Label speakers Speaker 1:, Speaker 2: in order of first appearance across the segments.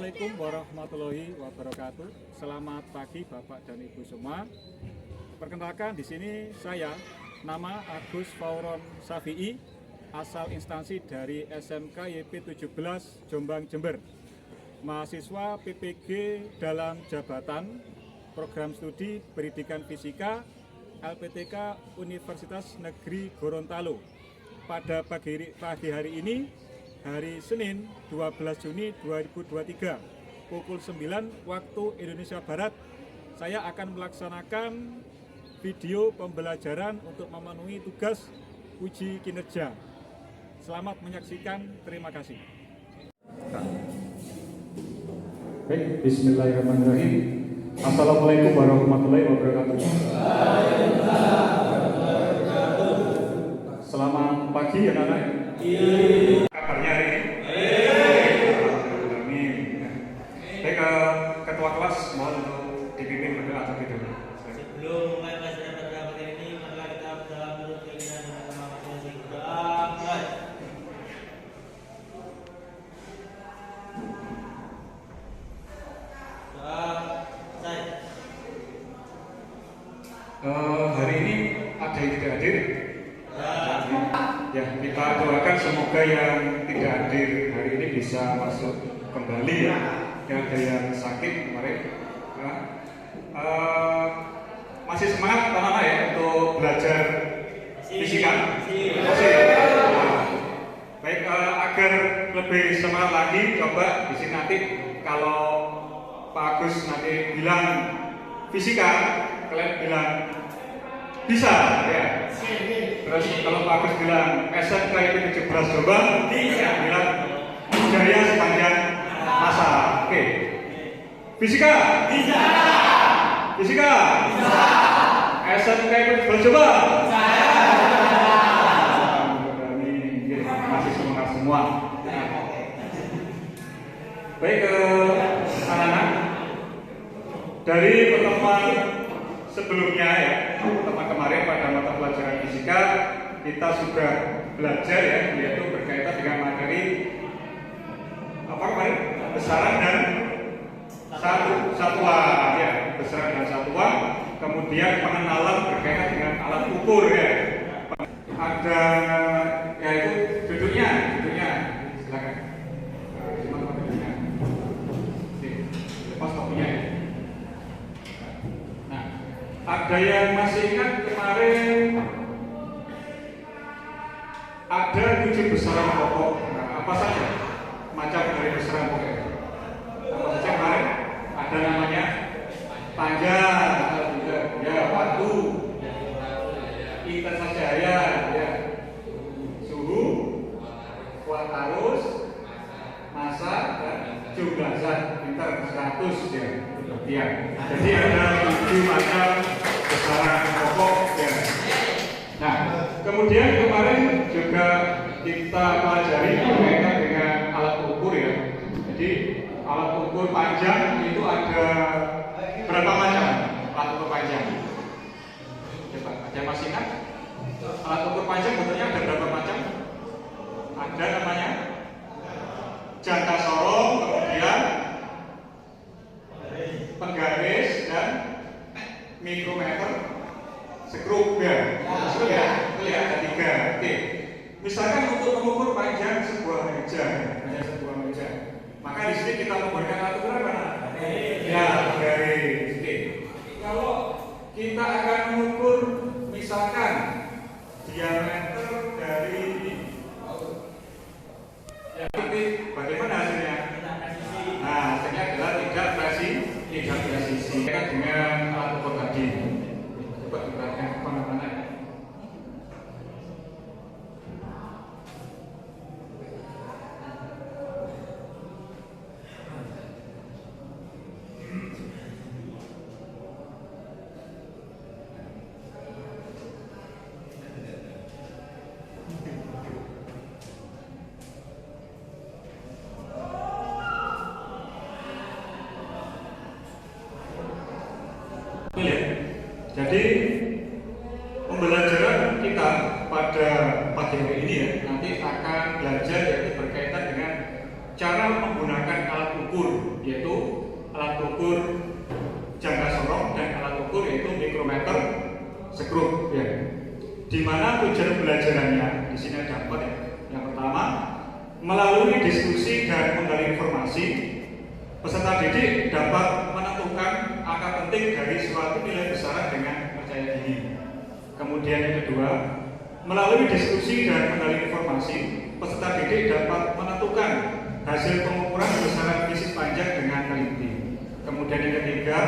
Speaker 1: Assalamualaikum warahmatullahi wabarakatuh. Selamat pagi Bapak dan Ibu semua. Perkenalkan di sini saya, nama Agus Fauron Safi'i, asal instansi dari SMK YP 17 Jombang Jember. Mahasiswa PPG dalam jabatan Program Studi Pendidikan Fisika LPTK Universitas Negeri Gorontalo. Pada pagi hari ini, hari Senin 12 Juni 2023 pukul 9 waktu Indonesia Barat, saya akan melaksanakan video pembelajaran untuk memenuhi tugas uji kinerja. Selamat menyaksikan, terima kasih. Baik, bismillahirrahmanirrahim. Assalamualaikum warahmatullahi wabarakatuh. Selamat pagi anak-anak. Kabarnya hari ini? Amin. Baik, ketua kelas mohon untuk dipimpin berdoa terlebih dahulu.
Speaker 2: Sebelum mulai pelajaran pada hari ini, marilah kita berdoa menurut keinginan dan kemampuan masing-masing. Doa mulai. Doa selesai.
Speaker 1: Hari ini ada yang tidak hadir? Ya, kita doakan semoga yang tidak hadir hari ini bisa masuk kembali ya. Yang ada yang sakit kemarin. Masih semangat anak-anak ya untuk belajar fisika? Masih. Baik, agar lebih semangat lagi, coba di sini nanti kalau Pak Agus nanti bilang fisika, kalian bilang bisa ya. Terus kalau Pak Agus bilang SMK YP 17 Jombang, bisa bilang jaya sepanjang masa. Oke. Fisika? Bisa. Fisika? Bisa. SMK YP 17 Jombang? Bisa. Masih semangat semua. Baik, anak-anak, dari pertemuan sebelumnya ya, pertemuan kemarin pada mata pelajaran fisika kita sudah belajar ya, yaitu berkaitan dengan materi apa kemarin? Besaran dan satuan ya, besaran dan satuan. Kemudian pengenalan berkaitan dengan alat ukur ya. Ada yaitu duduknya silakan. Gimana duduknya? Oke, lepas topinya ya. Ada yang masih ingat kemarin ada 7 besaran pokok. Nah, apa saja macam dari besaran pokok? Apa saja kemarin? Ada namanya panjang, ya waktu, intensitas cahaya, ya suhu, kuat arus, massa, dan jumlah zat, pintar 100 ya. Ya, jadi ada 7 macam besaran pokok ya. Nah, kemudian kemarin juga kita pelajari berkaitan dengan alat ukur ya. Jadi alat ukur panjang itu ada berapa macam alat ukur panjang? Coba, ada masih ingat? Alat ukur panjang bentuknya ada berapa macam? Ada namanya jangka sorong, kemudian penggaris dan mikrometer skrup ya. Skrup ya, itu ya ada 3. Oke. Misalkan untuk mengukur panjang sebuah meja, maka di sini kita menggunakan alat ukur apa? Ya, garis. Oke. Kalau kita akan mengukur misalkan diameter dari ya, bagaimana hasilnya? Nah, hasilnya adalah tidak presisi dengan alat ukur tadi. Coba diperhatikan kemana-mana. Jadi pembelajaran kita pada pagi hari ini ya nanti akan belajar yaitu berkaitan dengan cara menggunakan alat ukur, yaitu alat ukur jangka sorong dan alat ukur yaitu mikrometer skrup ya. Di mana tujuan pembelajarannya di sini ada 4 ya. Yang pertama, melalui diskusi dan menggali informasi, peserta didik dapat menentukan angka penting dari suatu nilai besaran dengan percaya diri. Kemudian yang kedua, melalui diskusi dan menggali informasi, peserta didik dapat menentukan hasil pengukuran besaran fisik panjang dengan teliti. Kemudian yang ketiga,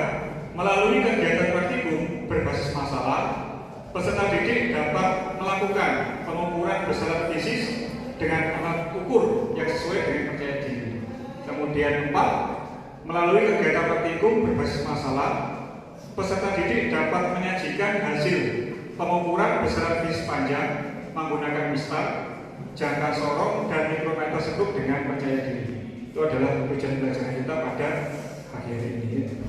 Speaker 1: melalui kegiatan praktikum berbasis masalah, peserta didik dapat melakukan pengukuran besaran fisik dengan alat ukur yang sesuai dengan percaya diri. Kemudian 4, melalui kegiatan praktikum berbasis masalah, peserta didik dapat menyajikan hasil pengukuran besaran fisik panjang menggunakan mistar, jangka sorong, dan mikrometer skrup dengan percaya diri. Itu adalah tujuan pelajaran kita pada pagi hari ini.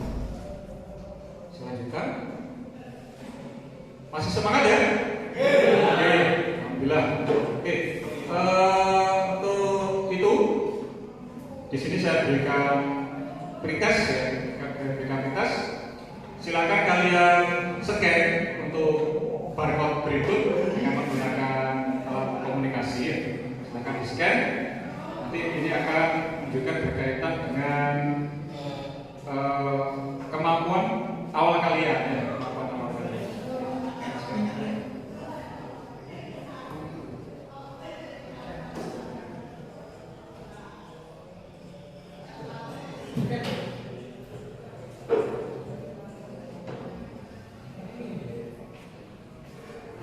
Speaker 1: Selanjutnya, masih semangat ya? Oke, alhamdulillah. Oke, untuk itu di sini saya berikan pretest ya, berikan pretest. Silakan kalian scan untuk barcode berikut dengan menggunakan alat komunikasi ya. Silakan di scan. Nanti ini akan menunjukkan berkaitan dengan kemampuan awal kalian ya.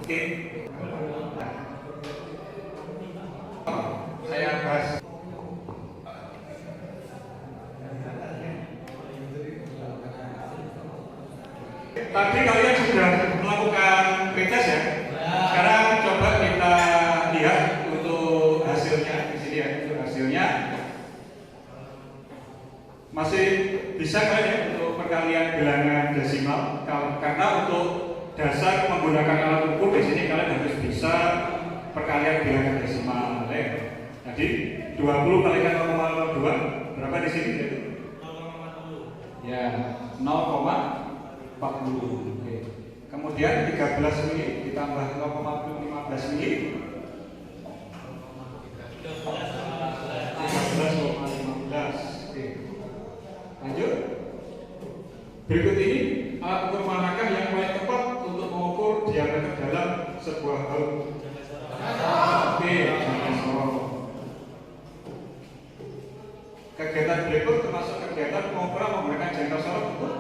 Speaker 1: Oke, saya bahas. Tadi kalian sudah melakukan pretest ya. Sekarang coba kita lihat untuk hasilnya di sini ya. Untuk hasilnya masih bisa kan ya untuk perkalian bilangan desimal, karena untuk dasar menggunakan alat ukur di sini kalian harus bisa perkalian bilangan desimal. Jadi 20 kalikan 0,02 berapa di sini? 0,40. Ya, 0,40. Oke. Kemudian 13 mili ditambah 0,15 mili 13,15. Oke. Lanjut. Berikut ini alat ukur manakah yang paling tepat untuk mengukur diameter dalam sebuah baut? Oke, jangka sorong. Kegiatan berikut termasuk kegiatan pengukuran menggunakan jangka sorong untuk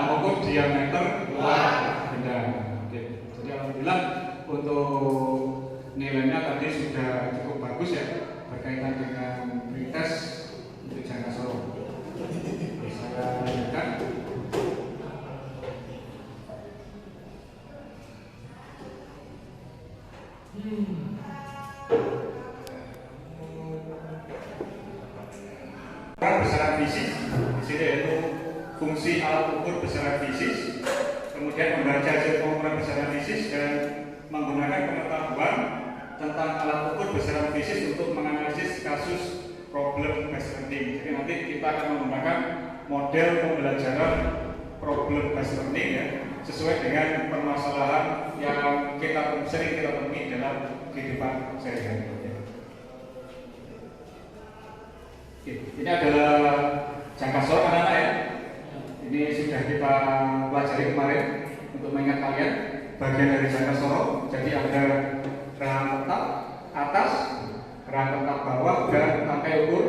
Speaker 1: mengukur diameter luar benda. Oke. Jadi alhamdulillah untuk nilainya tadi sudah cukup bagus ya berkaitan dengan pretest untuk jangka sorong. Saya lanjutkan. Besaran fisik di sini yaitu fungsi alat ukur besaran fisik, kemudian membaca hasil pengukuran besaran fisik dan menggunakan pengetahuan tentang alat ukur besaran fisik untuk menganalisis kasus problem based learning. Jadi nanti kita akan menggunakan model pembelajaran problem based learning ya, sesuai dengan permasalahan yang sering kita temui dalam kehidupan sehari-hari. Ini adalah jangka sorong anak-anak ya. Ini sudah kita pelajari kemarin untuk mengingat kalian bagian dari jangka sorong. Jadi ada rangka tetap atas, rangka tetap bawah, dan rangkai ukur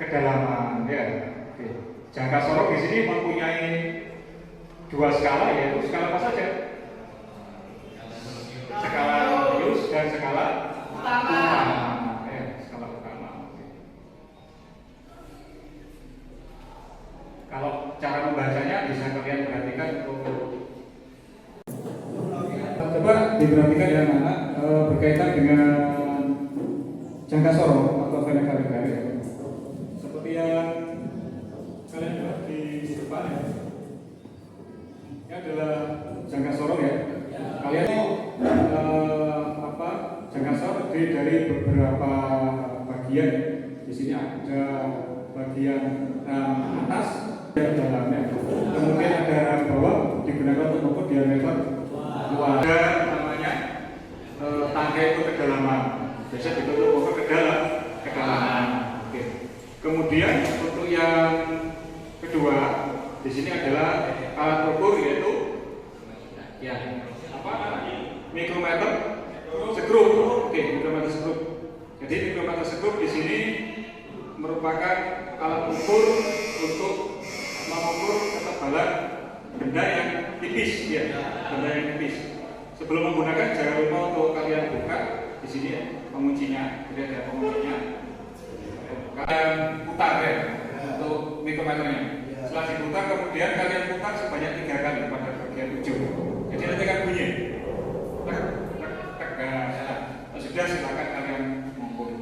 Speaker 1: kedalaman ya. Oke. Jangka sorong di sini mempunyai dua skala, yaitu skala apa saja? Skala bius dan skala utama. Ya, skala utama. Kalau cara membacanya bisa kalian perhatikan untuk coba diperhatikan ya anak-anak berkaitan dengan jangka sorong atau fenomena ya. Seperti yang kalian lihat di depan ya. Ini adalah jangka sorong ya. Kalian bagian. Di sini ada bagian atas dan dalamnya. Kemudian ada bawah digunakan untuk mengukur diameter luar. Ada namanya tangkai itu kedalaman. Biasa ditutup mengukur kedalaman. Oke. Kemudian untuk yang kedua di sini adalah alat ukur, yaitu mikrometer skrup. Oke, mikrometer skrup. Jadi mikrometer skrup di sini merupakan alat ukur untuk mengukur ketebalan benda yang tipis, benda yang tipis. Sebelum menggunakan, jangan lupa untuk kalian buka di sini penguncinya. Jadi ada penguncinya. Kalian putar untuk mikrometernya. Setelah diputar, kemudian kalian putar sebanyak 3 kali pada bagian ujung. Jadi nanti akan bunyi. Sudah, silakan kalian mengukur.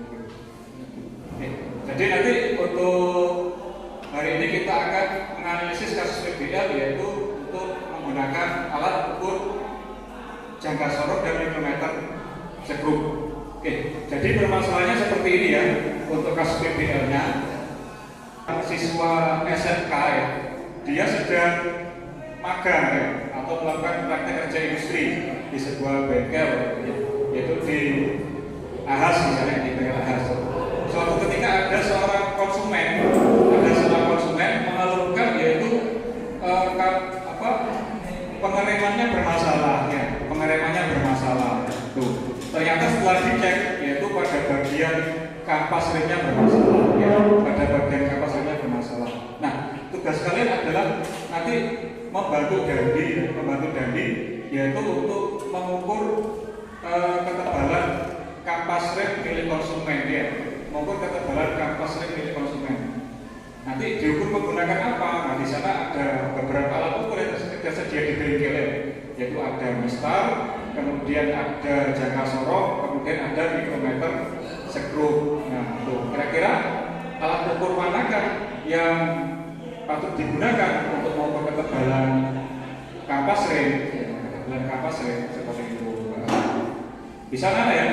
Speaker 1: Jadi nanti untuk hari ini kita akan menganalisis kasus PBL, yaitu untuk menggunakan alat ukur jangka sorot dan mikrometer skrup. Oke, jadi permasalahannya seperti ini ya untuk kasus PBL-nya. Siswa SMK dia sedang magang atau melakukan praktek kerja industri di sebuah bengkel, yaitu di Ahas, misalnya di bengkel Ahas. Suatu ketika ada seorang konsumen mengeluhkan, yaitu pengeremannya bermasalah. Tuh, ternyata setelah dicek, yaitu pada bagian kampas remnya bermasalah. Pada bagian kampas remnya bermasalah. Nah, tugas kalian adalah nanti membantu Dandi, yaitu untuk mengukur ketebalan kampas rem milik konsumen, mengukur ketebalan kampas rem milik konsumen. Nanti diukur menggunakan apa? Nah, di sana ada beberapa alat ukur yang tersedia di bengkel, yaitu ada mistar, kemudian ada jangka sorot, kemudian ada mikrometer skrup. Nah, tuh, kira-kira alat ukur manakah yang patut digunakan untuk mengukur ketebalan kampas rem? Seperti itu. Bisa nggak ya?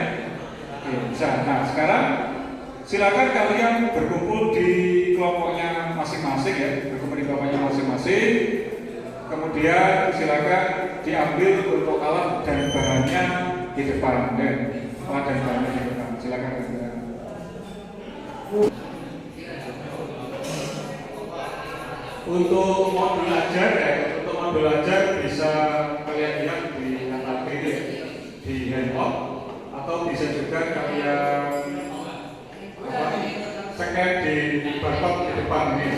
Speaker 1: Bisa. Nah, sekarang silakan kalian berkumpul di kelompoknya masing-masing Kemudian silakan diambil untuk alat dan bahannya di depan. Silakan. Untuk modul ajar bisa kalian lihat di atas ini di handout, atau bisa juga kalian scan di barcode di depan ini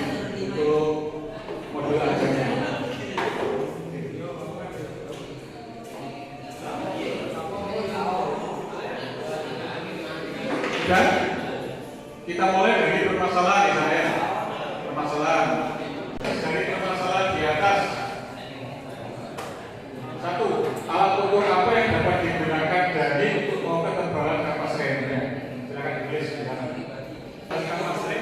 Speaker 1: untuk modul ajarnya. Dan kita mulai dari permasalahan di atas. 1. Alat ukur apa yang dapat digunakan dari untuk mengukur ketebalan kampas remnya? Silakan ditulis di sana. Kampas rem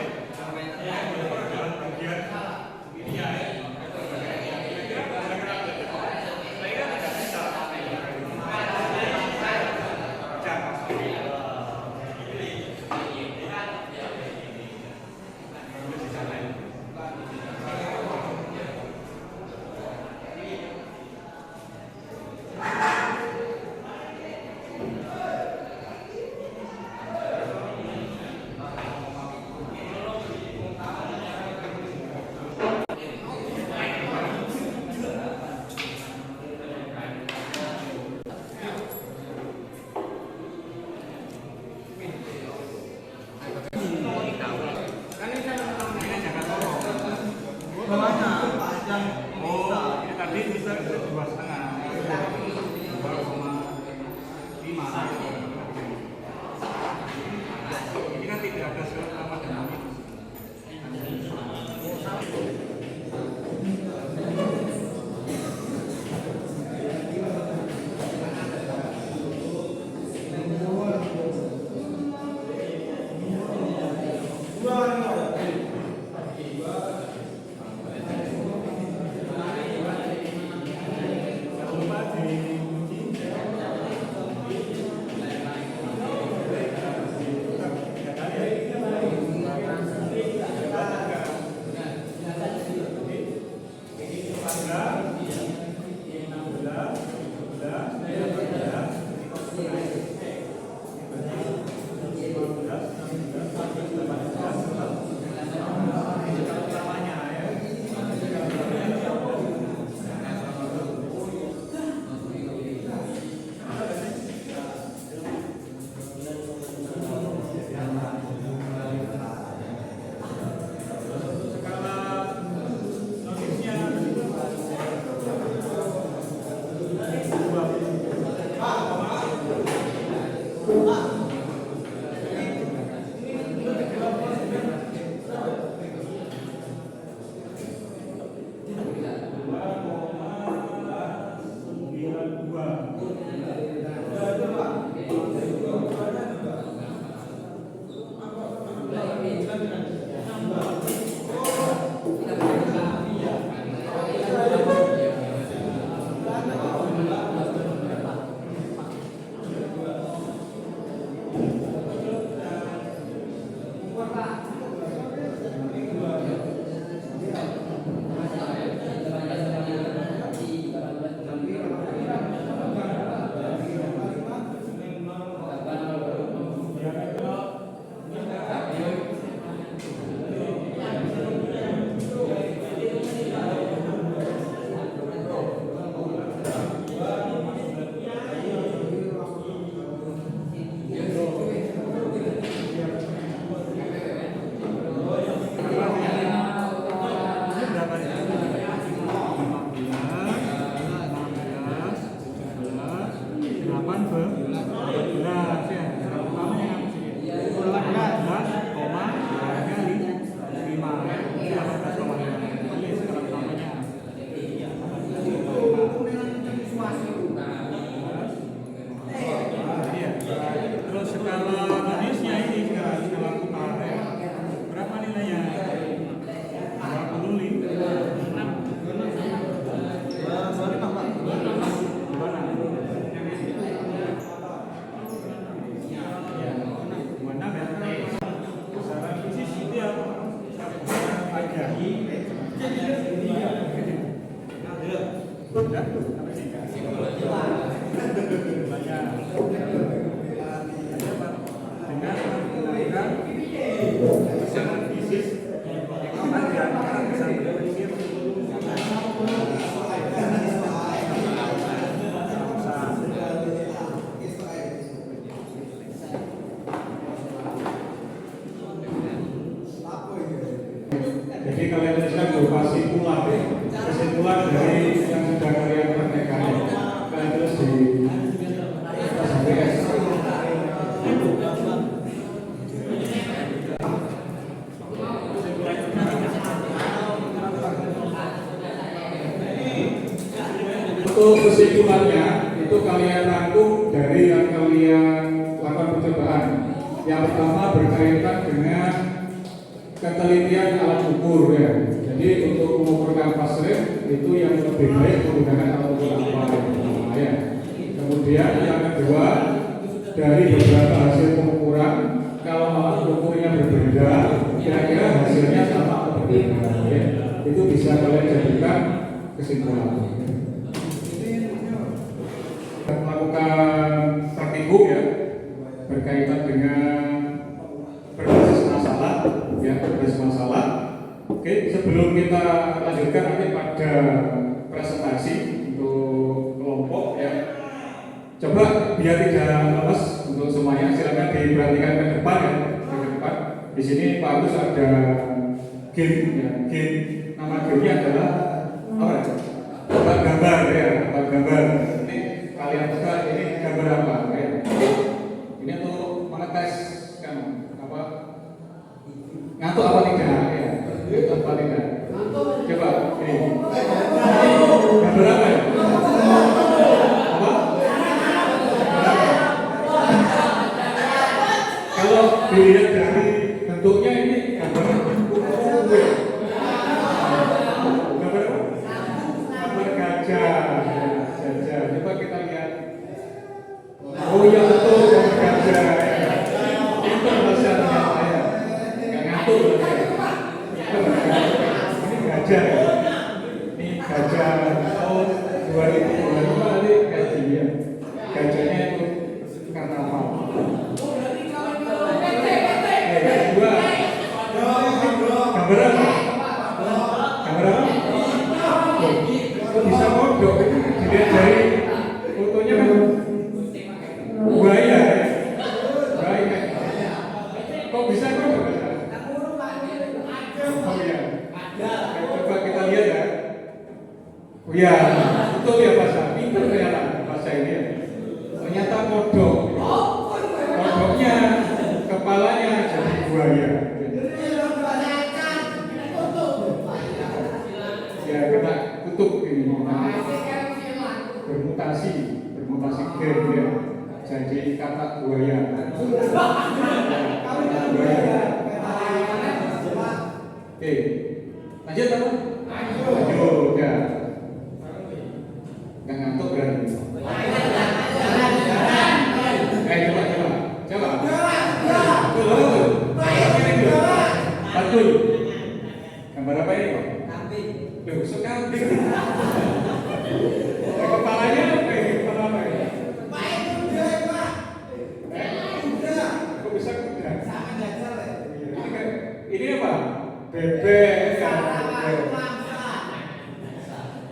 Speaker 1: Ya, sampai sini. Banyak. Dengan menggunakan persiapan fisik yang bisa berpikir jadi kalian tuliskan berupa kesimpulan dari yang sudah kalian praktekkan. Kalian tulis di atas HPS. Untuk kesimpulannya itu kalian rangkum dari yang kalian lakukan percobaan. Yang pertama berkaitan dengan ketelitian alat ukur ya. Jadi untuk mengukurkan pass rate itu yang lebih baik menggunakan alat ukur apa ya. Kemudian yang kedua dari beberapa hasil pengukuran kalau alat ukurnya berbeda kira-kira hasilnya sama atau berbeda ya. Itu bisa kalian jadikan kesimpulan. Melakukan praktikum ya berkaitan dengan berbasis masalah ya, berbasis masalah. Oke, sebelum kita lanjutkan nanti pada presentasi untuk kelompok ya. Coba biar tidak lemes untuk semuanya, silakan diperhatikan ke depan ya, ke depan. Di sini Pak Agus ada game ya, game nama gamenya adalah apa ya? Tebak gambar ya, tebak gambar. Ini kalian buka ini gambar apa ya? Ini untuk mengetes kan apa? Ngantuk apa tidak ya? Ngantuk apa tidak? Coba ini. Gambar apa ya? Apa? Kalau dilihat dari bentuknya ini gambar kue. Gambar apa? Gambar gajah. Gajah. Coba kita lihat. Oh iya betul gambar gajah. Itu masalahnya saya. Nggak ngantuk loh saya. Ini gajah. Ini gajah tahun 2022 nanti gajinya. Gajahnya itu karnaval. Kedua, gambar apa? Gambar apa? Kok bisa kodok? Dilihat dari fotonya kan buaya. Buaya. Kok bisa kodok? Oh iya. Coba kita lihat ya. Oh iya, betul ya bahasa. Pintar ternyata bahasa ini. Ternyata kodok. Kodoknya kepalanya jadi buaya. Ya kena kutub ini. Bermutasi gen ya. Jadi kata buaya. Buaya. Oke, lanjut apa? Lanjut ya. Nggak ngantuk berarti. Betul. Gambar apa ini kok? Kambing. Loh, so kambing. Kepalanya apa ini? Kepala apa ini? Kuda. Kok bisa kuda? Ini apa? Bebek.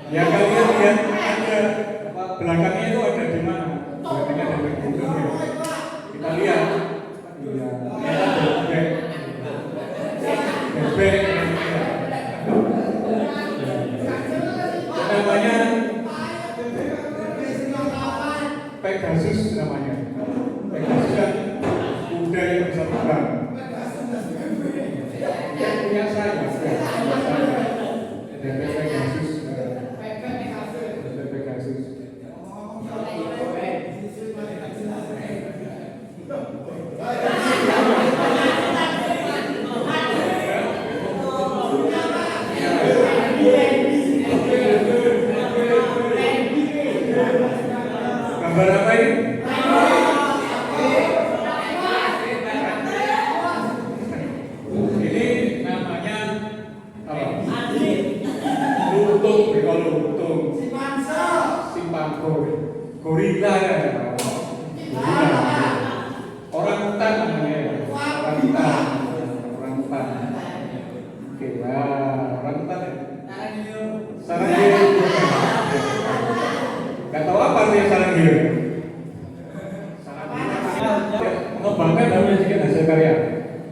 Speaker 1: Ya kalian lihat ada belakangnya itu ada di mana? Belakangnya ada di gunung ya. Kita lihat. Iya. Bebek. Namanya Pegasus namanya. Pegasus kan kuda yang bisa terbang. Yang punya saya. Ada Pegasus. Ada Pegasus. Gambar apa ini? Tung. Simpangko. Gorila ya. Gorila. Orang hutan namanya. Orang hutan. Orang hutan. Oke, nah, orang hutan ya. Sarangheyo. Gak tahu apa artinya sarangheyo. Mengembangkan dan menyajikan hasil karya.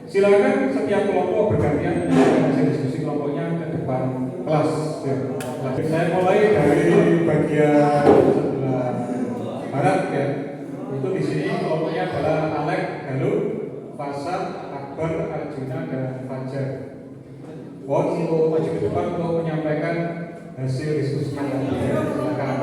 Speaker 1: Silakan setiap kelompok bergantian menyajikan hasil diskusi kelompoknya ke depan kelas. Ya. Saya mulai dari bagian sebelah barat ya. Itu di sini kelompoknya adalah Alek, Galuh, Fasad, Akbar, Arjuna, dan Fajar. Mohon untuk maju ke depan untuk menyampaikan hasil diskusinya. Silakan.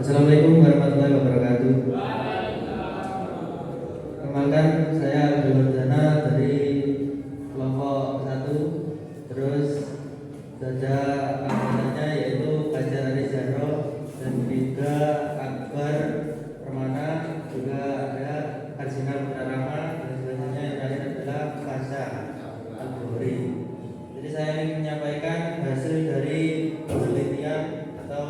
Speaker 2: Assalamualaikum warahmatullahi wabarakatuh. Perkenalkan, saya Abdul dari kelompok 1. Terus saja angkatannya yaitu Fajar Arizaro dan juga Akbar Permana, juga ada Arjuna Munarama, dan selanjutnya yang terakhir adalah Fasha Al-Bukhari. Jadi saya ingin menyampaikan hasil dari penelitian atau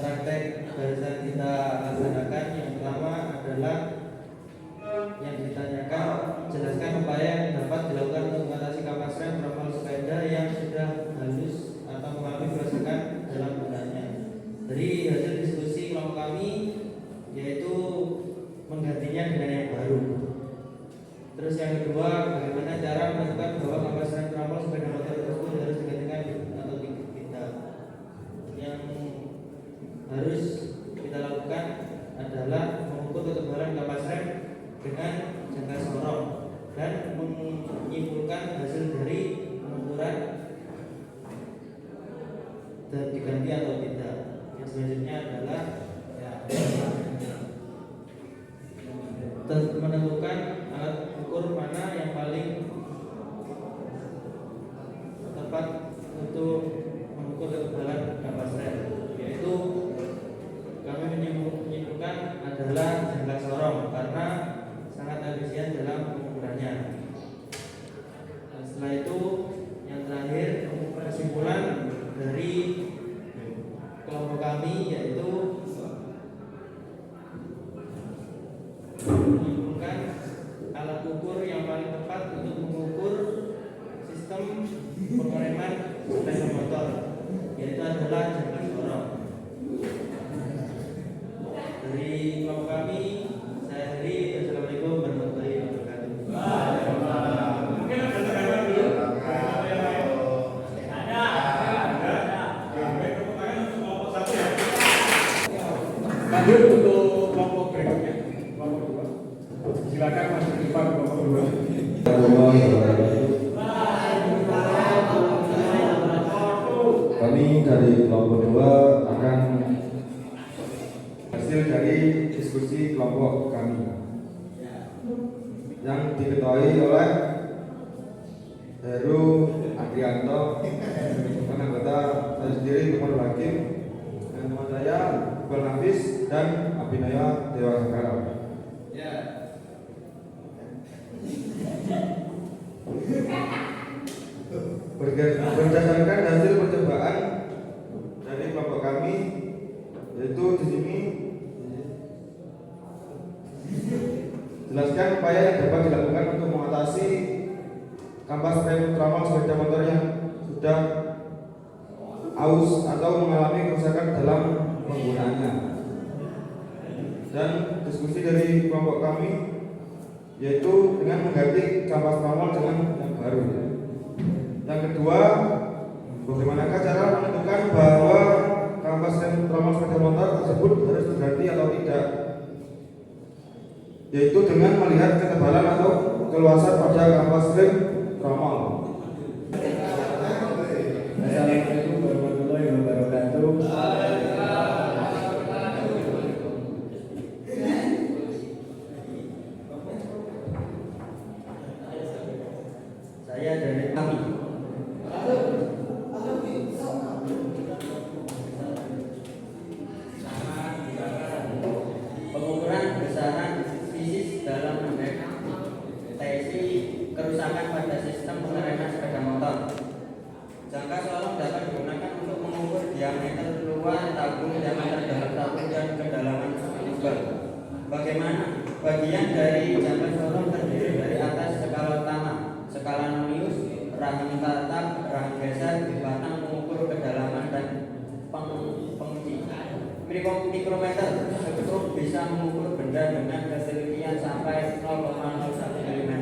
Speaker 2: praktek barusan kita laksanakan. Yang pertama adalah yang ditanyakan, jelaskan upaya yang dapat dilakukan untuk mengatasi kampas rem trafal sepeda yang sudah halus atau mengalami kerusakan dalam gunanya. Dari hasil diskusi kelompok kami yaitu menggantinya dengan yang baru. Terus yang kedua, bagaimana cara menentukan bahwa kampas rem trafal sepeda motor tersebut harus digantikan atau tidak. Yang harus kita lakukan adalah mengukur ketebalan kampas rem dengan jangka sorong dan menyimpulkan hasil dari pengukuran dan diganti atau tidak. Yang selanjutnya adalah menentukan alat ukur mana yang paling tepat untuk mengukur ketebalan kampas rem, yaitu kami menyimpulkan adalah jangka sorong karena sangat efisien dalam pengukurannya. Nah, setelah itu yang terakhir, kesimpulan dari kelompok kami yaitu menyimpulkan alat ukur yang paling tepat untuk mengukur sistem pengereman sepeda motor, yaitu adalah jangka sorong. Dari kelompok kami, saya akhiri. Assalamualaikum warahmatullahi wabarakatuh.
Speaker 1: Lanjut untuk kelompok berikutnya, kelompok 2. Silakan masuk ke depan kelompok 2.
Speaker 3: Kami dari kelompok 2 akan hasil dari diskusi kelompok kami yang diketuai oleh Heru Adrianto, anggota saya sendiri Umar Hakim, dan teman saya Iqbal Hafiz dan Abhinaya Dewa Sagara. Berdasarkan hasil percobaan dari kelompok kami, yaitu di sini jelaskan upaya yang dapat dilakukan untuk mengatasi kampas rem trafal sepeda motor yang sudah aus atau mengalami kerusakan dalam penggunaannya. Dan diskusi dari kelompok kami yaitu dengan mengganti kampas trafal dengan yang baru. Yang kedua, bagaimanakah cara menentukan bahwa kampas rem trafal sepeda motor tersebut harus diganti atau tidak. yaitu dengan melihat ketebalan atau keluasan pada kampas rem tromol.
Speaker 2: Assalamualaikum warahmatullahi wabarakatuh. Saya dari kami. Pengukuran besaran fisik dalam mendeteksi kerusakan pada sistem pengereman sepeda motor. Jangka sorong dapat digunakan untuk mengukur diameter luar tabung, diameter dalam tabung, dan kedalaman lubang. Bagaimana? Bagian dari jangka sorong terdiri dari atas skala utama, skala nonius, rahang tatap, rahang geser, batang mengukur kedalaman dan penguji. Mikrometer skrup bisa mengukur benda dengan ketelitian sampai 0,01 mm.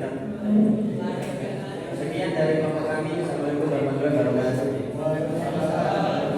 Speaker 2: Sekian dari kelompok kami. Assalamualaikum warahmatullahi wabarakatuh. Assalamualaikum warahmatullahi wabarakatuh.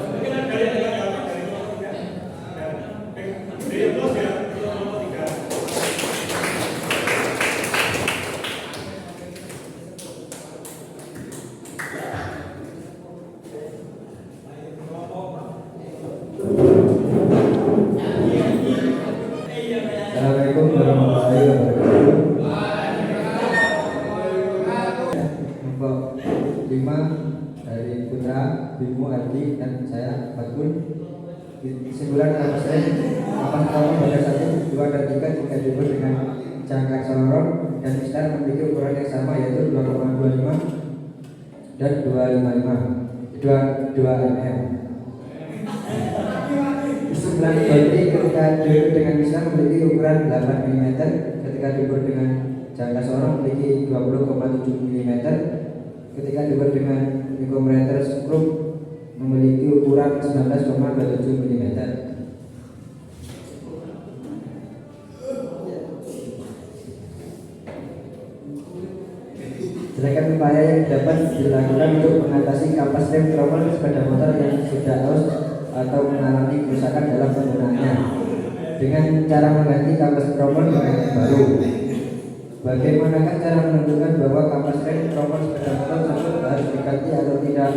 Speaker 2: Kelompok 5 dari Putra, Bimo, Ardi, dan saya Bakun. Kesimpulan kampas rem kapas tromol pada 1, 2, dan 3 jika diukur dengan jangka sorong dan mistar memiliki ukuran yang sama, yaitu 2,25 dan 2 mm. Kesimpulan berarti ketika diukur dengan mistar memiliki ukuran 8 mm, ketika diukur dengan jangka sorong memiliki 20,7 mm, ketika diukur dengan mikrometer skrup memiliki ukuran 19,27 mm. Silakan upaya yang dapat dilakukan untuk mengatasi kampas rem tromol sepeda motor yang sudah aus atau mengalami kerusakan dalam penggunaannya, dengan cara mengganti kampas tromol dengan yang baru. Bagaimanakah cara menentukan bahwa kampas rem tromol sepeda motor tersebut harus diganti atau tidak?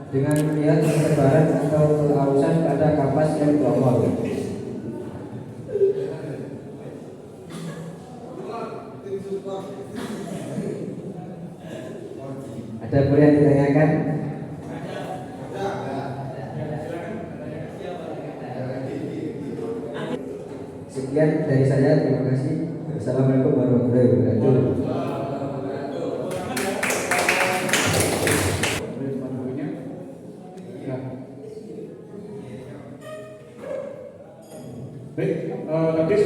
Speaker 2: Dengan melihat ketebalan atau keausan pada kampas rem tromol. Ada yang ditanyakan? Sekian dari saya, terima kasih. Assalamualaikum warahmatullahi wabarakatuh.
Speaker 1: Baik, tadi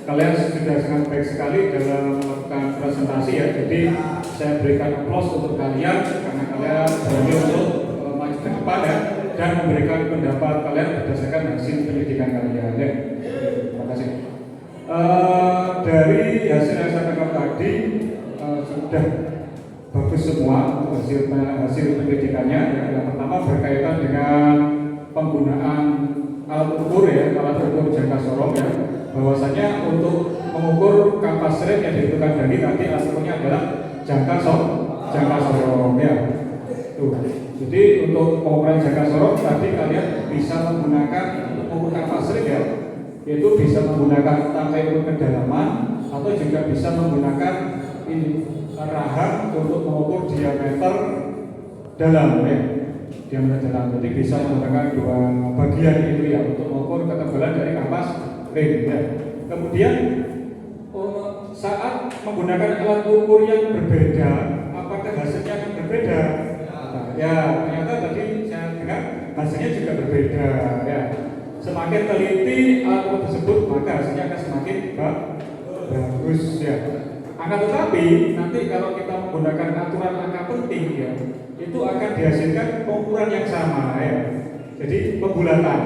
Speaker 1: kalian sudah sangat baik sekali dalam melakukan presentasi ya. Jadi saya berikan aplaus untuk kalian karena kalian berani untuk maju ke depan ya, dan memberikan pendapat kalian berdasarkan hasil pendidikan kalian ya. Terima kasih. Dari hasil yang saya tangkap tadi sudah bagus semua hasil pendidikannya ya. Yang pertama berkaitan dengan penggunaan alat ukur ya, alat ukur jangka sorong ya, bahwasanya untuk mengukur kampas rem yang dibutuhkan dari tadi asalnya adalah jangka sorong ya. Tuh. Jadi untuk pengukuran jangka sorong tadi kalian bisa menggunakan ukur kampas rem ya, yaitu bisa menggunakan tangkai ukur kedalaman atau juga bisa menggunakan ini rahang untuk mengukur diameter dalam ya. Diameter dalam, jadi bisa menggunakan dua bagian itu ya untuk mengukur ketebalan dari kampas rem ya. Kemudian saat menggunakan alat ukur yang berbeda, apakah hasilnya akan berbeda? Nah, ya ternyata tadi saya dengar hasilnya juga berbeda ya. Semakin teliti alat ukur tersebut maka hasilnya akan semakin bagus ya. Akan tetapi nanti kalau kita menggunakan aturan angka penting ya, itu akan dihasilkan pengukuran yang sama ya. Jadi pembulatan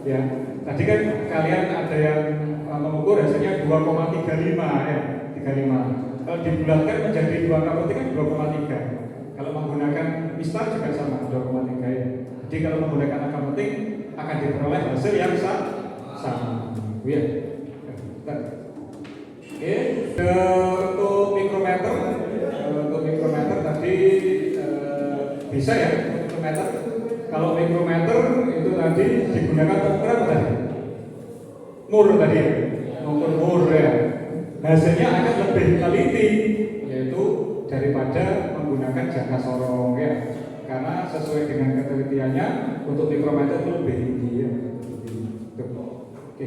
Speaker 1: ya. Tadi kan kalian ada yang mengukur hasilnya 2,35 ya, 35. Kalau dibulatkan menjadi 2 angka penting kan 2,3. Kalau menggunakan mistar juga sama 2,3 ya. Jadi kalau menggunakan angka penting akan diperoleh hasil yang sama. Ya. tadi digunakan untuk ukuran apa tadi? Mur tadi ya, mengukur mur ya. Hasilnya akan lebih teliti, yaitu daripada menggunakan jangka sorong ya. Karena sesuai dengan ketelitiannya untuk mikrometer itu lebih tinggi ya. Oke.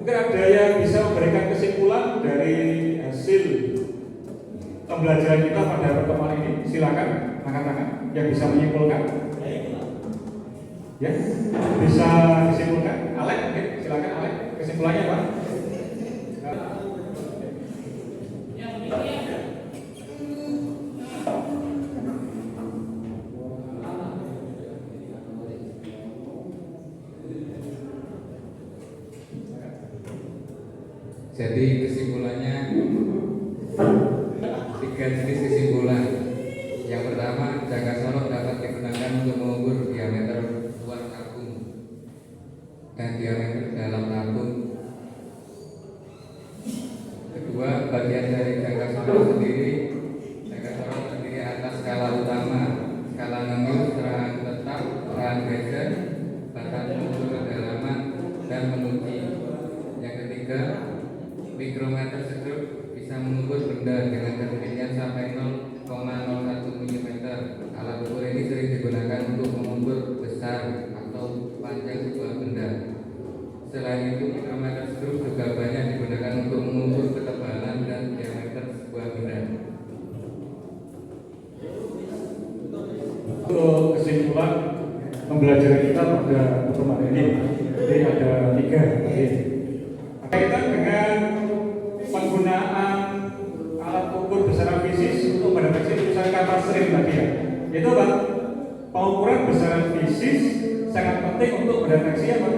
Speaker 1: Mungkin ada yang bisa memberikan kesimpulan dari hasil pembelajaran kita pada pertemuan ini. Silakan angkat tangan yang bisa menyimpulkan. Ya, bisa disimpulkan. Alek, oke, silakan Alek. Kesimpulannya apa?
Speaker 4: Jadi kesimpulannya 3 jenis kesimpulan. Yang pertama, jangka sorong dapat digunakan untuk mengukur diameter luar tabung dan diameter dalam tabung. Kedua, bagian dari jangka sorong sendiri atas skala utama, skala ngemil, serahan tetap, serahan bezel, batas ukur kedalaman, dan menguji. Yang ketiga, mikrometer stroke bisa mengukur benda dengan ketinggian sampai 0,01 mm. Alat ukur ini sering digunakan untuk mengukur besar atau panjang sebuah benda. Selain itu, mikrometer stroke juga banyak digunakan untuk mengukur ketebalan dan diameter sebuah benda.
Speaker 1: Untuk kesimpulan pembelajaran kita pada pertemuan ini, jadi ada 3 tadi. Kaitan dengan penggunaan alat ukur besaran fisis untuk mendeteksi kerusakan kapas rem tadi ya, yaitu apa? Pengukuran besaran fisis sangat penting untuk mendeteksi apa?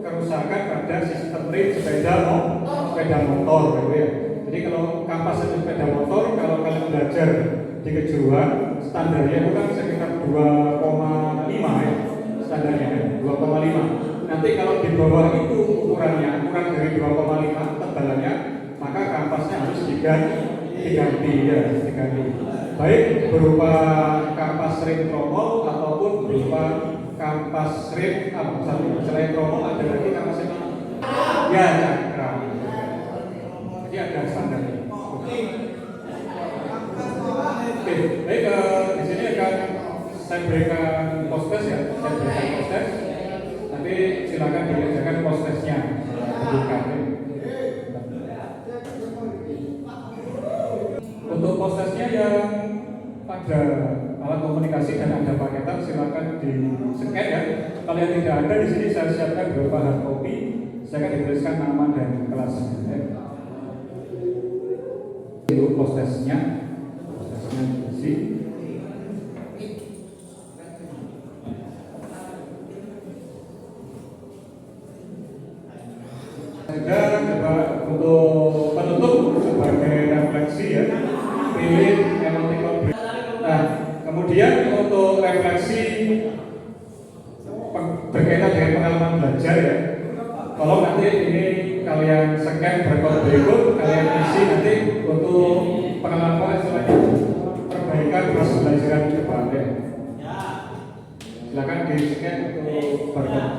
Speaker 1: Kerusakan pada sistem rem sepeda motor, gitu ya. Jadi kalau kapas rem sepeda motor, kalau kalian belajar di kejuruan, standarnya itu kan sekitar 2,5 ya, standarnya kan 2,5. Nanti kalau di bawah itu ukurannya kurang dari 2,5 tebalannya, maka kampasnya harus diganti ya, baik berupa kampas rem tromol ataupun berupa kampas rem selain tromol ada lagi kampas rem ya cakra. Jadi ada standarnya. Oke, baik, di sini akan saya berikan post test ya, nanti silakan dikerjakan post testnya. Untuk post testnya yang ada alat komunikasi dan ada paketan silakan di scan ya. Kalau yang tidak ada di sini saya siapkan beberapa hard copy. Saya akan dituliskan nama dan kelasnya. Ya. Itu post testnya di dan untuk penutup sebagai refleksi ya, pilih emoticon. Nah, kemudian untuk refleksi berkaitan dengan pengalaman belajar ya, kalau nanti ini kalian scan berikut kalian isi nanti untuk pengalaman istilahnya perbaikan proses pembelajaran ke depan ya. Silakan di scan untuk berikut.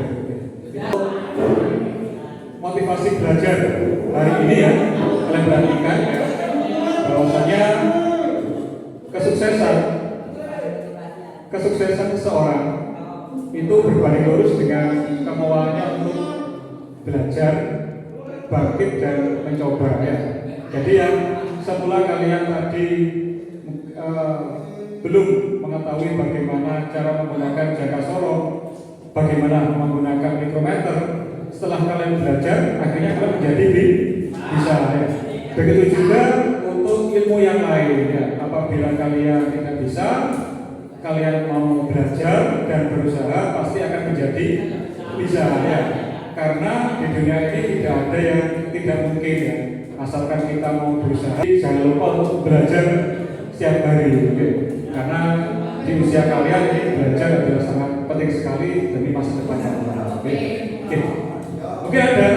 Speaker 1: Motivasi belajar hari ini ya, kalian perhatikan ya, bahwasanya kesuksesan seseorang itu berbanding lurus dengan kemauannya untuk belajar, bangkit dan mencoba ya. Jadi yang semula kalian tadi belum mengetahui bagaimana cara menggunakan jangka sorong, bagaimana menggunakan mikrometer, setelah kalian belajar, akhirnya kalian menjadi bisa ya. Begitu juga untuk ilmu yang lain ya. Apabila kalian tidak bisa, kalian mau belajar dan berusaha, pasti akan menjadi bisa ya. Karena di dunia ini tidak ada yang tidak mungkin ya. Asalkan kita mau berusaha, jangan lupa untuk belajar setiap hari ya. Karena di usia kalian ini belajar adalah sangat penting sekali demi masa depan kalian. Oke. Mungkin ada